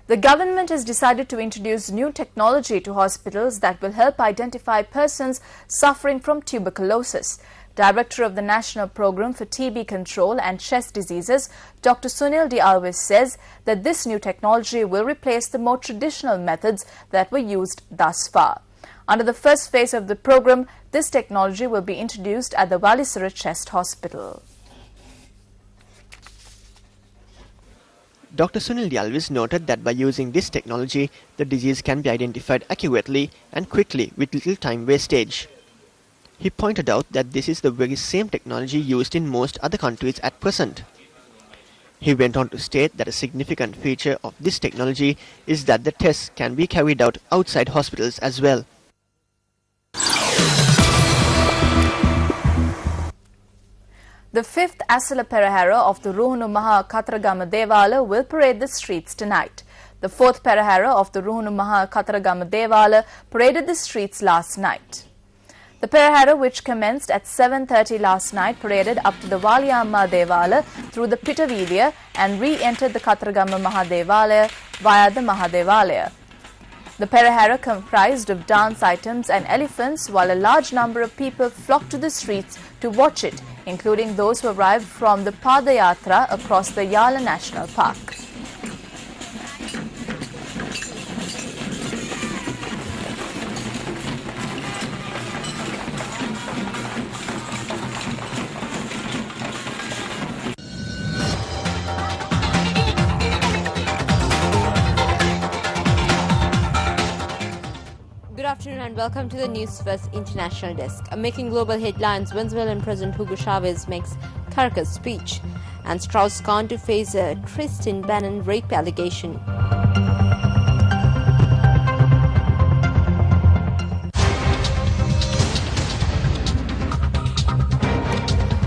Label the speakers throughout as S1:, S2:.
S1: The government has decided to introduce new technology to hospitals that will help identify persons suffering from tuberculosis. Director of the National Programme for TB Control and Chest Diseases, Dr. Sunil De Alves says that this new technology will replace the more traditional methods that were used thus far. Under the first phase of the program, this technology will be introduced at the Valisura Chest Hospital.
S2: Dr. Sunil De Alves noted that by using this technology, the disease can be identified accurately and quickly with little time wastage. He pointed out that this is the very same technology used in most other countries at present. He went on to state that a significant feature of this technology is that the tests can be carried out outside hospitals as well.
S1: The fifth Asala Perahera of the Ruhunu Maha Kataragama Devala will parade the streets tonight. The fourth Perahera of the Ruhunu Maha Kataragama Devala paraded the streets last night. The Perahera, which commenced at 7:30 last night, paraded up to the Valyamma Devala through the Pitavidya and re-entered the Kataragama Mahadevalaya via the Mahadevalaya. The Perahera comprised of dance items and elephants, while a large number of people flocked to the streets to watch it, including those who arrived from the Padayatra across the Yala National Park.
S3: Good afternoon and welcome to the News First International Desk. Making global headlines, Venezuelan President Hugo Chavez makes Caracas speech, and Strauss-Kahn to face a Tristan Bannon rape allegation.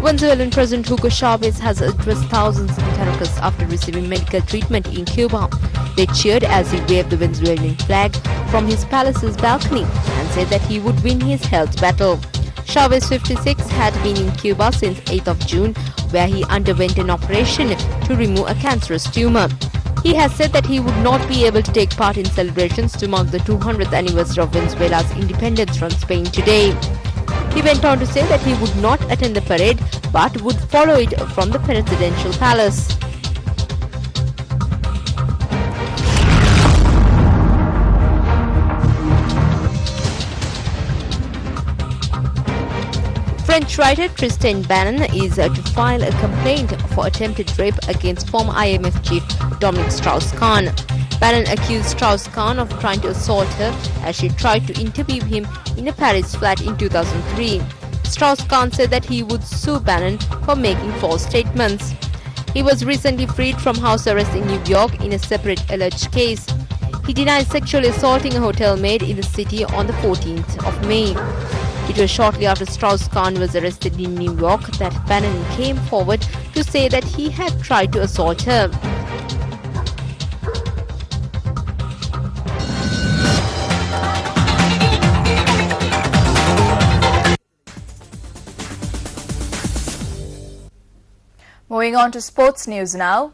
S3: Venezuelan President Hugo Chavez has addressed thousands in Caracas after receiving medical treatment in Cuba. They cheered as he waved the Venezuelan flag from his palace's balcony and said that he would win his health battle. Chavez, 56, had been in Cuba since 8th of June, where he underwent an operation to remove a cancerous tumor. He has said that he would not be able to take part in celebrations to mark the 200th anniversary of Venezuela's independence from Spain today. He went on to say that he would not attend the parade but would follow it from the presidential palace. French writer Tristan Bannon is to file a complaint for attempted rape against former IMF chief Dominique Strauss-Kahn. Bannon accused Strauss-Kahn of trying to assault her as she tried to interview him in a Paris flat in 2003. Strauss-Kahn said that he would sue Bannon for making false statements. He was recently freed from house arrest in New York in a separate alleged case. He denied sexually assaulting a hotel maid in the city on the 14th of May. It was shortly after Strauss-Kahn was arrested in New York that Bannon came forward to say that he had tried to assault her.
S1: Moving on to sports news now.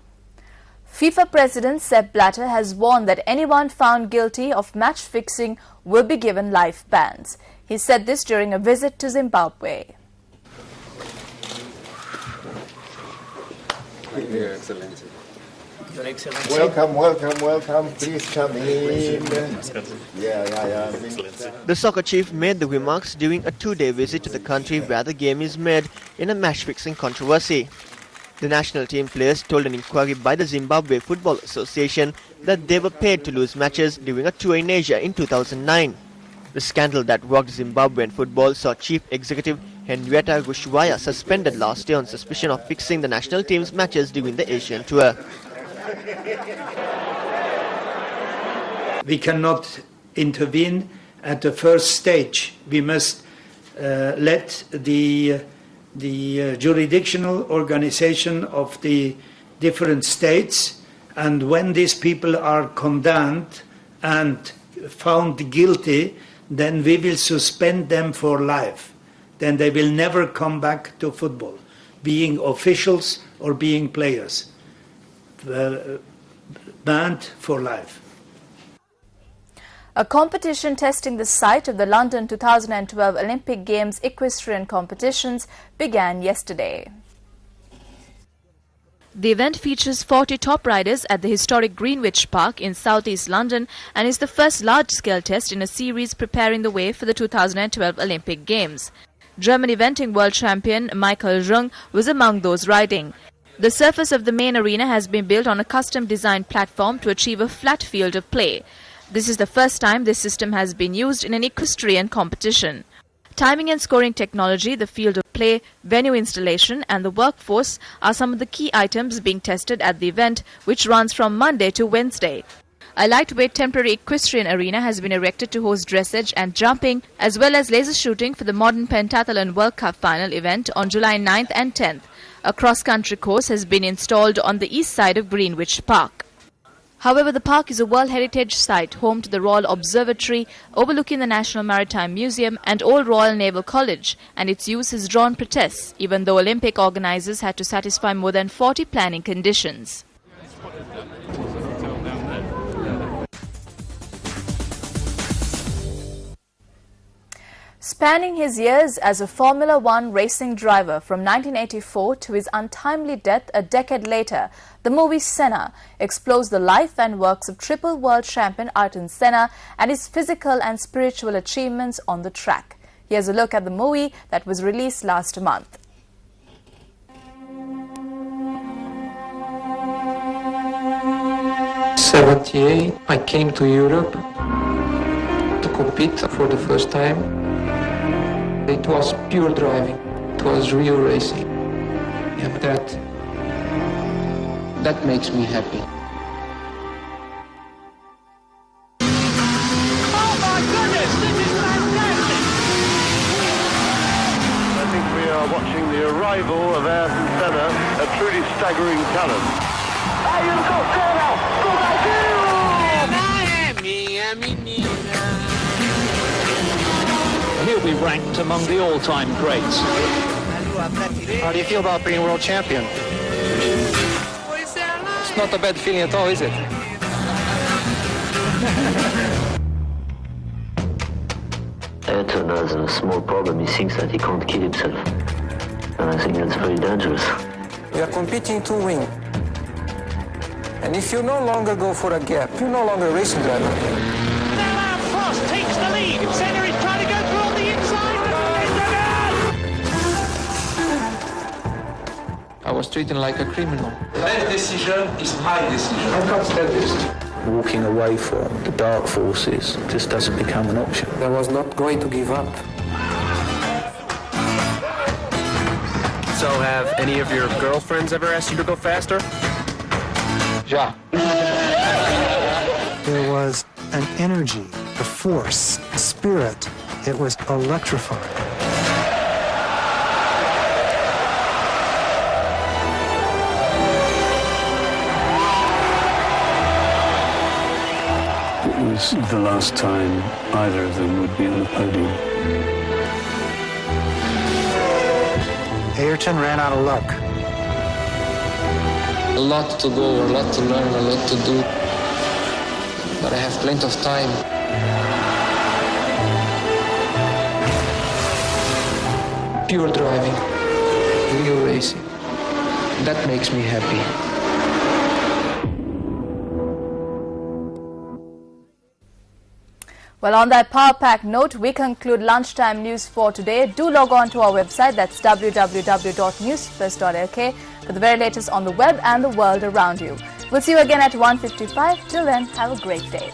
S1: FIFA President Sepp Blatter has warned that anyone found guilty of match fixing will be given life bans. He said this during a visit to Zimbabwe.
S4: Your Excellency.
S5: Your Excellency.
S4: Welcome. Please come in. Yeah.
S2: The soccer chief made the remarks during a two-day visit to the country where the game is made in a match-fixing controversy. The national team players told an inquiry by the Zimbabwe Football Association that they were paid to lose matches during a tour in Asia in 2009. The scandal that rocked Zimbabwean football saw Chief Executive Henrietta Rushwaya suspended last year on suspicion of fixing the national team's matches during the Asian tour.
S5: We cannot intervene at the first stage. We must let the jurisdictional organization of the different states, and when these people are condemned and found guilty, then we will suspend them for life. Then they will never come back to football, being officials or being players. banned for life.
S1: A competition testing the site of the London 2012 Olympic Games equestrian competitions began yesterday. The event features 40 top riders at the historic Greenwich Park in southeast London and is the first large-scale test in a series preparing the way for the 2012 Olympic Games. German eventing world champion Michael Rung was among those riding. The surface of the main arena has been built on a custom-designed platform to achieve a flat field of play. This is the first time this system has been used in an equestrian competition. Timing and scoring technology, the field of play, venue installation and the workforce are some of the key items being tested at the event, which runs from Monday to Wednesday. A lightweight temporary equestrian arena has been erected to host dressage and jumping, as well as laser shooting for the modern pentathlon World Cup final event on July 9th and 10th. A cross-country course has been installed on the east side of Greenwich Park. However, the park is a World Heritage Site, home to the Royal Observatory, overlooking the National Maritime Museum and Old Royal Naval College, and its use has drawn protests, even though Olympic organisers had to satisfy more than 40 planning conditions. Spanning his years as a Formula One racing driver from 1984 to his untimely death a decade later, the movie Senna explores the life and works of triple world champion Ayrton Senna and his physical and spiritual achievements on the track. Here's a look at the movie that was released last month.
S6: '78, I came to Europe to compete for the first time. It was pure driving. It was real racing. And that makes me happy.
S7: Oh my goodness, this is fantastic!
S8: I think we are watching the arrival of Ayrton Senna, a truly staggering talent. Ayrton Senna,
S7: He'll be ranked among the all-time greats.
S6: How do you feel about being world champion? It's not a bad feeling at all, is it?
S9: Ayrton has a small problem. He thinks that he can't kill himself. And I think that's very dangerous.
S6: We are competing to win. And if you no longer go for a gap, you're no longer a racing driver.
S7: Now Frost takes the lead. Senna is trying to go through on the inside.
S6: I was treated like a criminal.
S10: That decision is my decision.
S6: I can't stand this.
S10: Walking away from the dark forces just doesn't become an option.
S6: I was not going to give up.
S11: So have any of your girlfriends ever asked you to go faster?
S6: Yeah.
S12: There was an energy, a force, a spirit. It was electrifying.
S13: It was the last time either of them would be on the podium.
S12: Ayrton ran out of luck.
S6: A lot to go, a lot to learn, a lot to do. But I have plenty of time. Pure driving, real racing. That makes me happy.
S1: Well, on that power pack note, we conclude lunchtime news for today. Do log on to our website, that's www.newsfirst.lk, for the very latest on the web and the world around you. We'll see you again at 1:55. Till then, have a great day.